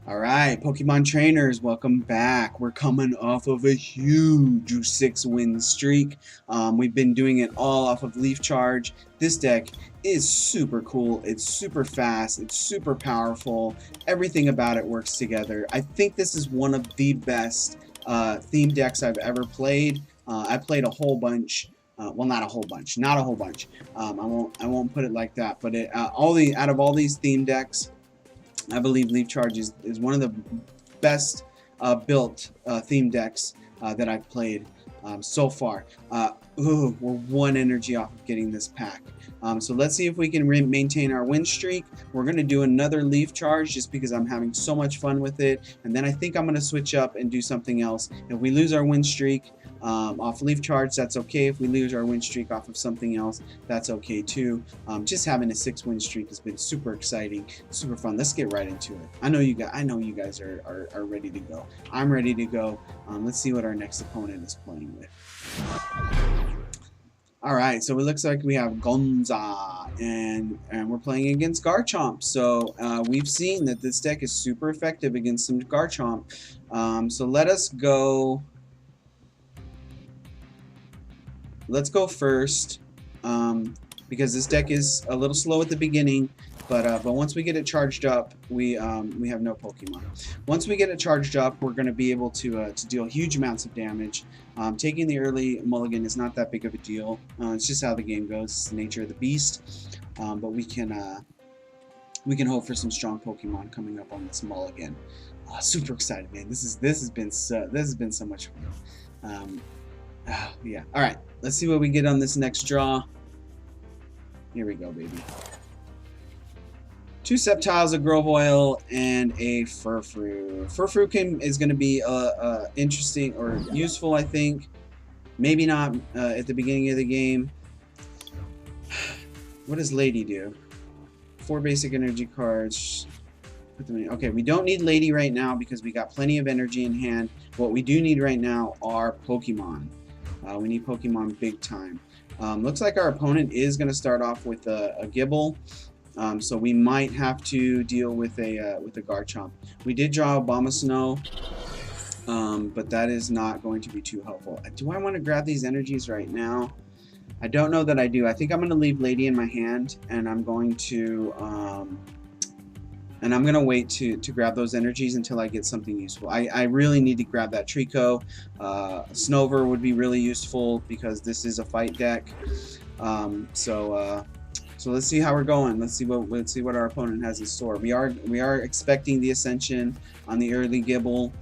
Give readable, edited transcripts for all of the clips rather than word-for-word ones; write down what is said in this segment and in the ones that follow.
Alright, Pokemon trainers, welcome back. We're coming off of a huge 6-win streak. We've been doing it all off of Leaf Charge. This deck is super cool. It's super fast. It's super powerful. Everything about it works together. I think this is one of the best theme decks I've ever played. I played a whole bunch. Well, not a whole bunch. Not a whole bunch. I won't put it like that. But out of all these theme decks, I believe Leaf Charge is one of the best built theme decks that I've played so far. We're one energy off of getting this pack. So let's see if we can maintain our win streak. We're going to do another Leaf Charge just because I'm having so much fun with it. And then I think I'm going to switch up and do something else. If we lose our win streak off Leaf Charge, that's okay. If we lose our win streak off of something else, that's okay too. Just having a 6-win streak has been super exciting, super fun. Let's get right into it. I know you guys are ready to go. I'm ready to go. Let's see what our next opponent is playing with. Alright, so it looks like we have Gonza, and we're playing against Garchomp. So we've seen that this deck is super effective against some Garchomp. So let's go first, because this deck is a little slow at the beginning, but once we get it charged up, we have no Pokemon. Once we get it charged up, we're going to be able to deal huge amounts of damage. Taking the early mulligan is not that big of a deal. It's just how the game goes. It's the nature of the beast. But we can hope for some strong Pokemon coming up on this mulligan. Super excited, man! This has been so much fun. Yeah. All right. Let's see what we get on this next draw. Here we go, baby. 2 Sceptiles, a Grovoil, and a Furfrou. Furfrou is going to be interesting or useful, I think. Maybe not at the beginning of the game. What does Lady do? 4 basic energy cards. Put them in. Okay, we don't need Lady right now because we got plenty of energy in hand. What we do need right now are Pokemon. We need Pokemon big time. Looks like our opponent is going to start off with a Gibble. So we might have to deal with a Garchomp. We did draw Abomasnow, but that is not going to be too helpful. Do I want to grab these energies right now? I don't know that I do. I think I'm going to leave Lady in my hand, and I'm going to wait to grab those energies until I get something useful. I really need to grab that Trico. Snover would be really useful because this is a fight deck. So let's see how we're going. Let's see what our opponent has in store. We are expecting the Ascension on the early Gibble.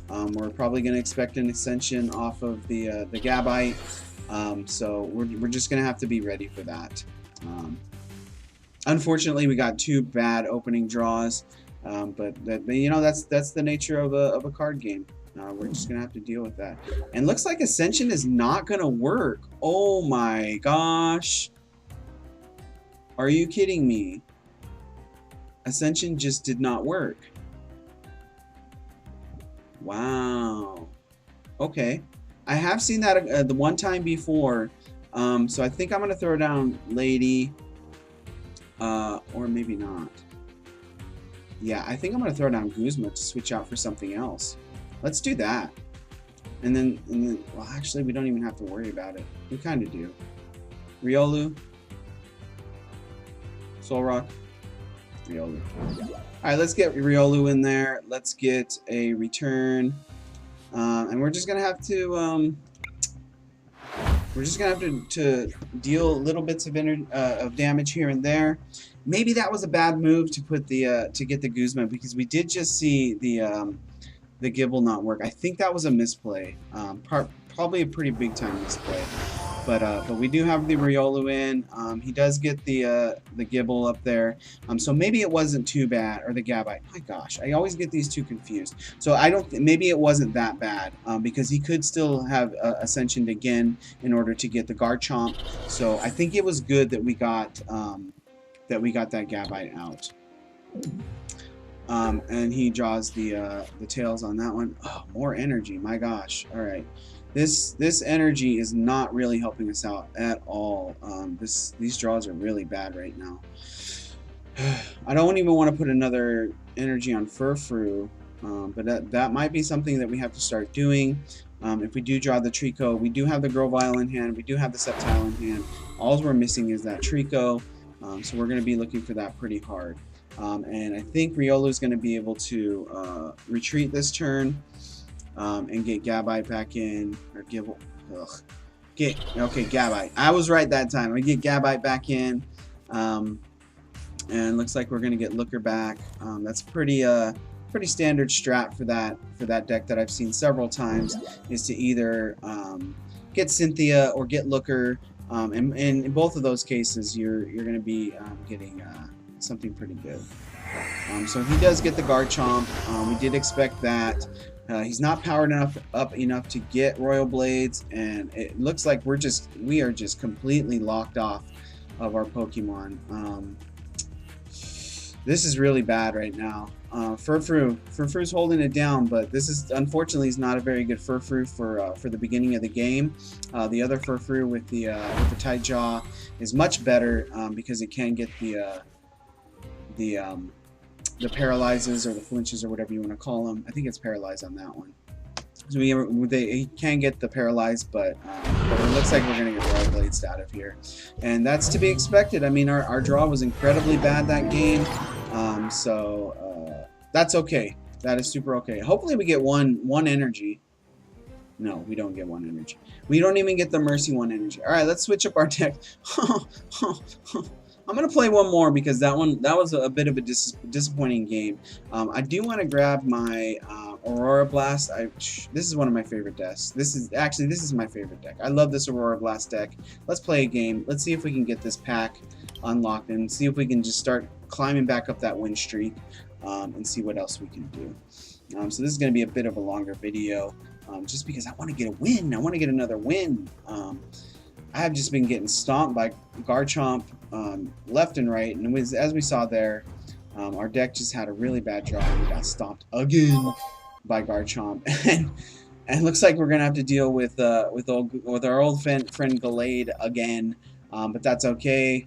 We're probably going to expect an Ascension off of the Gabite. So we're just going to have to be ready for that. Unfortunately, we got 2 bad opening draws, but you know that's the nature of a card game. We're just gonna have to deal with that. And looks like Ascension is not gonna work. Oh my gosh! Are you kidding me? Ascension just did not work. Wow. Okay. I have seen that the one time before. So I think I'm gonna throw down Lady. Or maybe not. Yeah, I think I'm gonna throw down Guzma to switch out for something else. Let's do that. And then, well, actually, we don't even have to worry about it. We kind of do. Riolu. Solrock. Riolu. Alright, let's get Riolu in there. Let's get a return. And we're just gonna have to to deal little bits of damage here and there. Maybe that was a bad move to put the to get the Guzma, because we did just see the Gibble not work. I think that was a misplay. Probably a pretty big time misplay. But we do have the Riolu in. He does get the Gibble up there. So maybe it wasn't too bad, or the Gabite. My gosh, I always get these two confused. So I don't. Maybe it wasn't that bad because he could still have Ascensioned again in order to get the Garchomp. So I think it was good that we got that Gabite out. And he draws the tails on that one. Oh, more energy. My gosh. All right. This energy is not really helping us out at all. These draws are really bad right now. I don't even want to put another energy on Furfrou. But that might be something that we have to start doing. If we do draw the Trico, we do have the Grovyle in hand, we do have the Sceptile in hand. All we're missing is that Trico, so we're going to be looking for that pretty hard. And I think Riolu is going to be able to retreat this turn and get Gabite back in, or okay, Gabite. I was right that time. I get Gabite back in, and looks like we're going to get Looker back. That's pretty standard strat for that deck that I've seen several times, is to either get Cynthia or get Looker, and in both of those cases you're going to be getting something pretty good. So he does get the Garchomp. We did expect that. He's not powered up enough to get Royal Blades, and it looks like we are just completely locked off of our Pokemon. This is really bad right now. Furfru's holding it down, but this is unfortunately is not a very good Furfru for the beginning of the game. The other Furfru with the tight jaw is much better because it can get the paralyzes or the flinches or whatever you want to call them. I think it's paralyzed on that one. So he can get the paralyzed, but it looks like we're going to get Royal Blades out of here. And that's to be expected. I mean, our draw was incredibly bad that game. So that's okay. That is super okay. Hopefully we get one energy. No, we don't get one energy. We don't even get the Mercy 1 energy. All right, let's switch up our deck. I'm going to play one more because that was a bit of a disappointing game. I do want to grab my Aurora Blast. This is one of my favorite decks. This is my favorite deck. I love this Aurora Blast deck. Let's play a game. Let's see if we can get this pack unlocked and see if we can just start climbing back up that win streak, and see what else we can do. So this is going to be a bit of a longer video, just because I want to get a win. I want to get another win. I have just been getting stomped by Garchomp left and right, and as we saw there, our deck just had a really bad draw and we got stomped again by Garchomp. And it looks like we're gonna have to deal with our old friend Gallade again, but that's okay.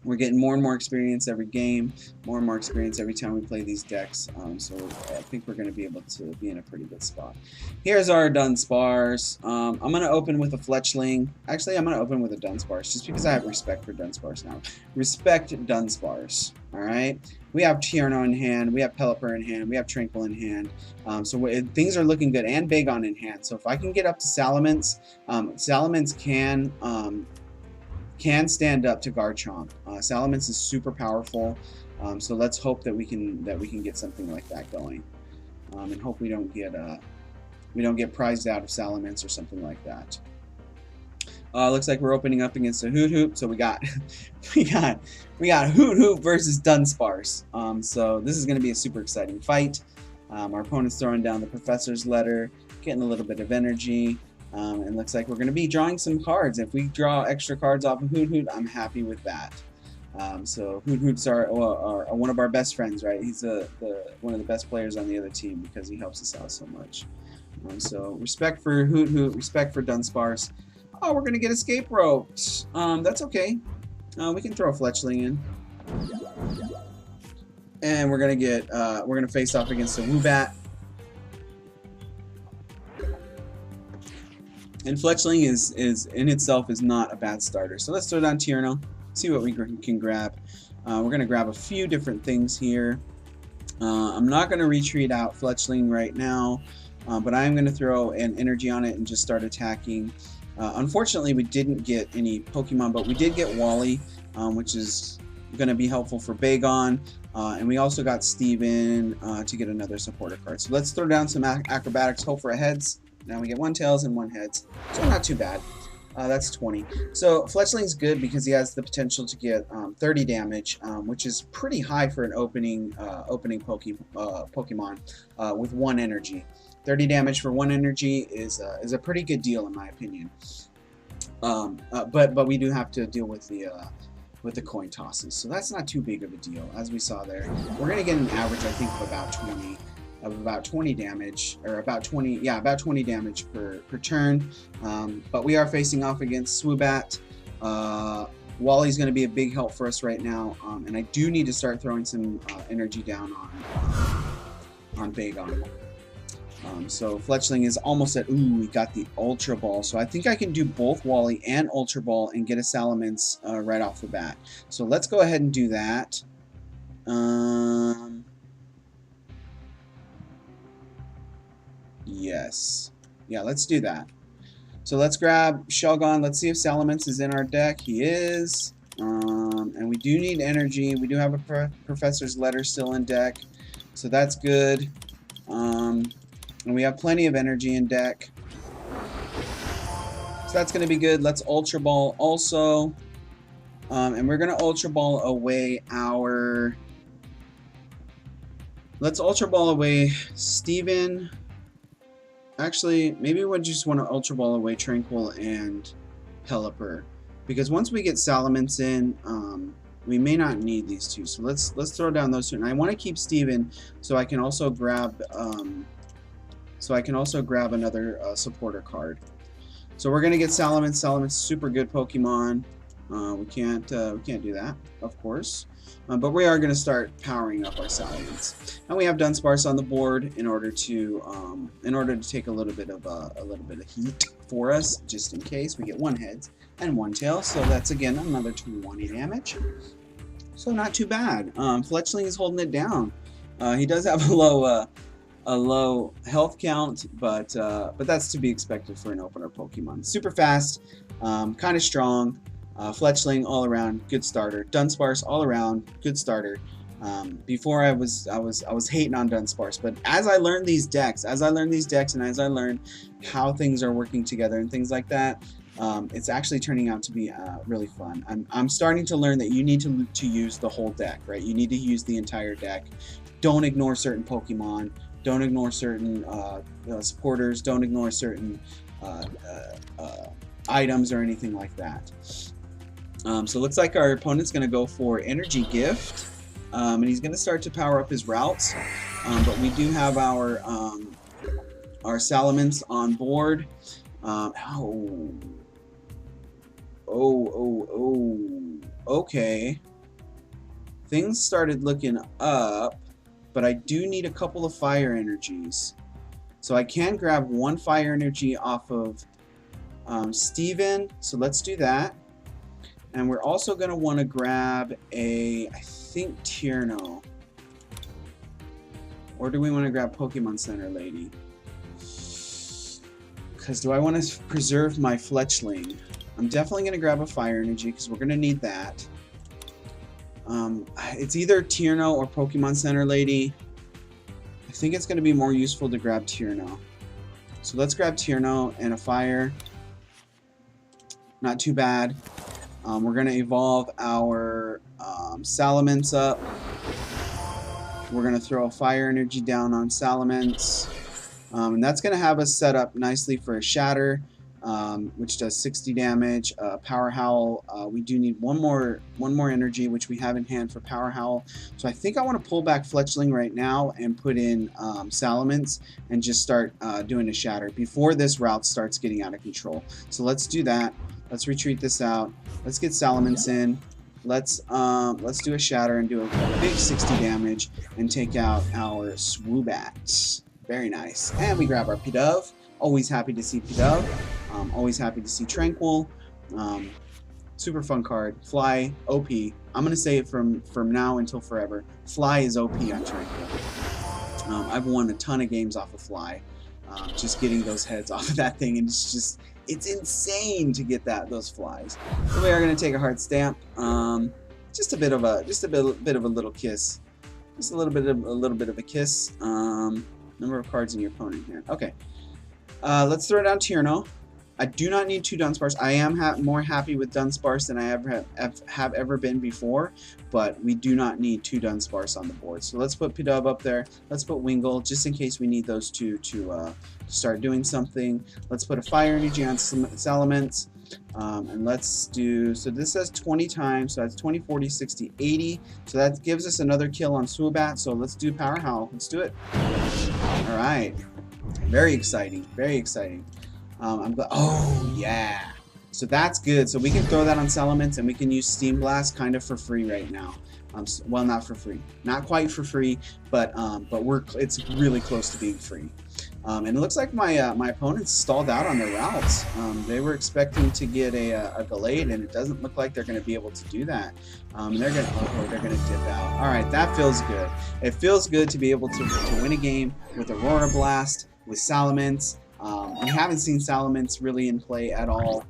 We're getting more and more experience every game, more and more experience every time we play these decks, so I think we're going to be able to be in a pretty good spot. Here's our Dunsparce. I'm going to open with a Fletchling. Actually, I'm going to open with a Dunsparce, just because I have respect for Dunsparce now. Respect Dunsparce, alright? We have Tierno in hand, we have Pelipper in hand, we have Tranquil in hand, so things are looking good, and Bagon in hand. So if I can get up to Salamence, Salamence can stand up to Garchomp. Salamence is super powerful, so let's hope that we can get something like that going, and hope we don't get prized out of Salamence or something like that. Looks like we're opening up against a Hoot, so we got Hoot versus Dunsparce. So this is going to be a super exciting fight. Our opponent's throwing down the Professor's Letter, getting a little bit of energy. And looks like we're going to be drawing some cards. If we draw extra cards off of Hoot, I'm happy with that. So Hoot's are one of our best friends, right? He's one of the best players on the other team because he helps us out so much. So respect for Hoot, respect for Dunsparce. Oh, we're going to get Escape Roped. That's okay. We can throw a Fletchling in. And we're going to face off against a Woobat. And Fletchling is in itself is not a bad starter. So let's throw down Tierno, see what we can grab. We're going to grab a few different things here. I'm not going to retreat out Fletchling right now, but I am going to throw an energy on it and just start attacking. Unfortunately, we didn't get any Pokemon, but we did get Wally, which is going to be helpful for Bagon. And we also got Steven to get another supporter card. So let's throw down some acrobatics, hope for a heads. Now we get 1 tails and 1 heads, so not too bad. That's 20. So Fletchling's good because he has the potential to get 30 damage, which is pretty high for an opening Pokemon with 1 energy. 30 damage for 1 energy is a pretty good deal in my opinion. But we do have to deal with the coin tosses, so that's not too big of a deal. As we saw there, we're gonna get an average, I think, of about 20 damage, or about 20 damage per turn. But we are facing off against Swoobat. Wally's going to be a big help for us right now, and I do need to start throwing some energy down Bagon. So Fletchling is almost at, ooh, we got the Ultra Ball. So I think I can do both Wally and Ultra Ball and get a Salamence right off the bat. So let's go ahead and do that. Yes. Yeah, let's do that. So let's grab Shelgon. Let's see if Salamence is in our deck. He is. And we do need energy. We do have a Professor's Letter still in deck. So that's good. And we have plenty of energy in deck. So that's going to be good. Let's Ultra Ball also. And we're going to Ultra Ball away our... Let's Ultra Ball away Steven. Actually, maybe we just want to Ultra Ball away Tranquil and Pelipper. Because once we get Salamence in, we may not need these two. So let's throw down those two. And I want to keep Steven so I can also grab another supporter card. So we're gonna get Salamence. Salamence, super good Pokemon. We can't do that, of course. But we are gonna start powering up our Salamence. And we have Dunsparce on the board in order to take a little bit of heat for us, just in case. We get one heads and one tail, so that's again another 220 damage. So not too bad. Fletchling is holding it down. He does have a low health count, but that's to be expected for an opener Pokemon. Super fast, kind of strong. Fletchling all around good starter. Dunsparce all around good starter. Before I was hating on Dunsparce, but as I learned these decks, and as I learned how things are working together and things like that, it's actually turning out to be really fun. I'm starting to learn that you need to use the whole deck, right? You need to use the entire deck. Don't ignore certain Pokemon. Don't ignore certain supporters. Don't ignore certain items or anything like that. So it looks like our opponent's going to go for Energy Gift, and he's going to start to power up his routes. But we do have our Salamence on board. Okay. Things started looking up. But I do need a couple of fire energies. So I can grab one fire energy off of Steven. So let's do that. And we're also going to want to grab I think Tierno. Or do we want to grab Pokemon Center Lady? Because do I want to preserve my Fletchling? I'm definitely going to grab a fire energy because we're going to need that. It's either Tierno or Pokemon Center Lady. I think it's going to be more useful to grab Tierno. So let's grab Tierno and a fire. Not too bad. We're going to evolve our Salamence up. We're going to throw a fire energy down on Salamence. And that's going to have us set up nicely for a Shatter. Which does 60 damage. Power Howl, we do need one more energy, which we have in hand for Power Howl. So I think I want to pull back Fletchling right now and put in Salamence and just start doing a Shatter before this route starts getting out of control. So let's do that. Let's retreat this out. Let's get Salamence in. Let's do a Shatter and do a big 60 damage and take out our Swoobat. Very nice. And we grab our Pidove. Always happy to see Pidove. Always happy to see Tranquil. Super fun card. Fly, OP. I'm going to say it from now until forever. Fly is OP on Tranquil. I've won a ton of games off of Fly. Just getting those heads off of that thing, and it's insane to get those flies. So we are going to take a hard stamp. Just a bit of a little kiss. Just a little bit of a kiss. Number of cards in your opponent here. Okay. Let's throw down Tierno. I do not need 2 Dunsparce. I am more happy with Dunsparce than I have ever been before, but we do not need 2 Dunsparce on the board. So let's put Pidove up there. Let's put Wingull, just in case we need those two to start doing something. Let's put a Fire Energy on Salamence. And let's do, so this says 20 times, so that's 20, 40, 60, 80. So that gives us another kill on Swoobat. So let's do Power Howl. Let's do it. All right. Very exciting. Very exciting. Oh, yeah. So that's good. So we can throw that on Salamence, and we can use Steam Blast kind of for free right now. Well, not for free, not quite for free, but it's really close to being free. And it looks like my opponents stalled out on their routes. They were expecting to get a Gallade, and it doesn't look like they're going to be able to do that. They're going to dip out. All right, that feels good. It feels good to be able to win a game with Aurora Blast, with Salamence. We haven't seen Salamence really in play at all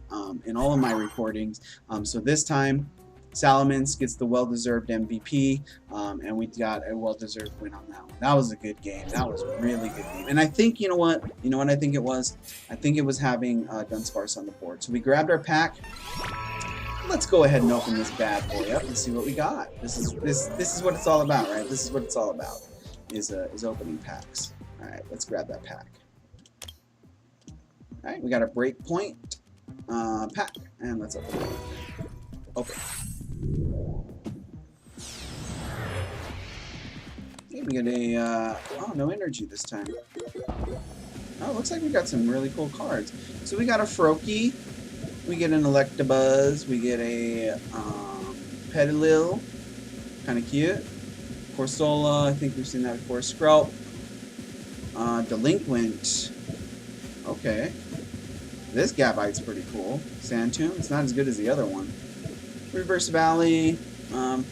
in all of my recordings. So this time, Salamence gets the well-deserved MVP, and we got a well-deserved win on that one. That was a good game. That was a really good game. And I think, you know what I think it was? I think it was having Dunsparce on the board. So we grabbed our pack. Let's go ahead and open this bad boy up and see what we got. This is what it's all about, right? This is what it's all about, is opening packs. All right, let's grab that pack. All right, we got a breakpoint pack, and let's open it. Open. Okay, we get a, oh, no energy this time. Oh, looks like we got some really cool cards. So we got a Froakie, we get an Electabuzz, we get a Petilil, kind of cute. Corsola, I think we've seen that before. Skrelp, Delinquent, okay. This Gabite's pretty cool. Sandtomb, it's not as good as the other one. Reverse Valley,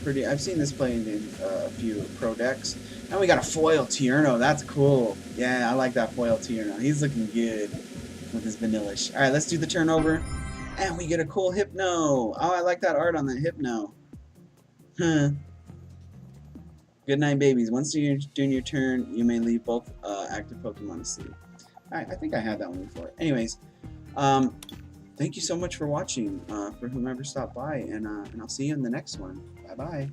pretty. I've seen this played in a few pro decks. And we got a foil Tierno. That's cool. Yeah, I like that foil Tierno. He's looking good with his Vanillish. All right, let's do the turnover, and we get a cool Hypno. Oh, I like that art on that Hypno. Huh. Good night, babies. Once you're doing your turn, you may leave both active Pokemon asleep. All right, I think I had that one before. Anyways, thank you so much for watching. For whomever stopped by, and I'll see you in the next one. Bye bye.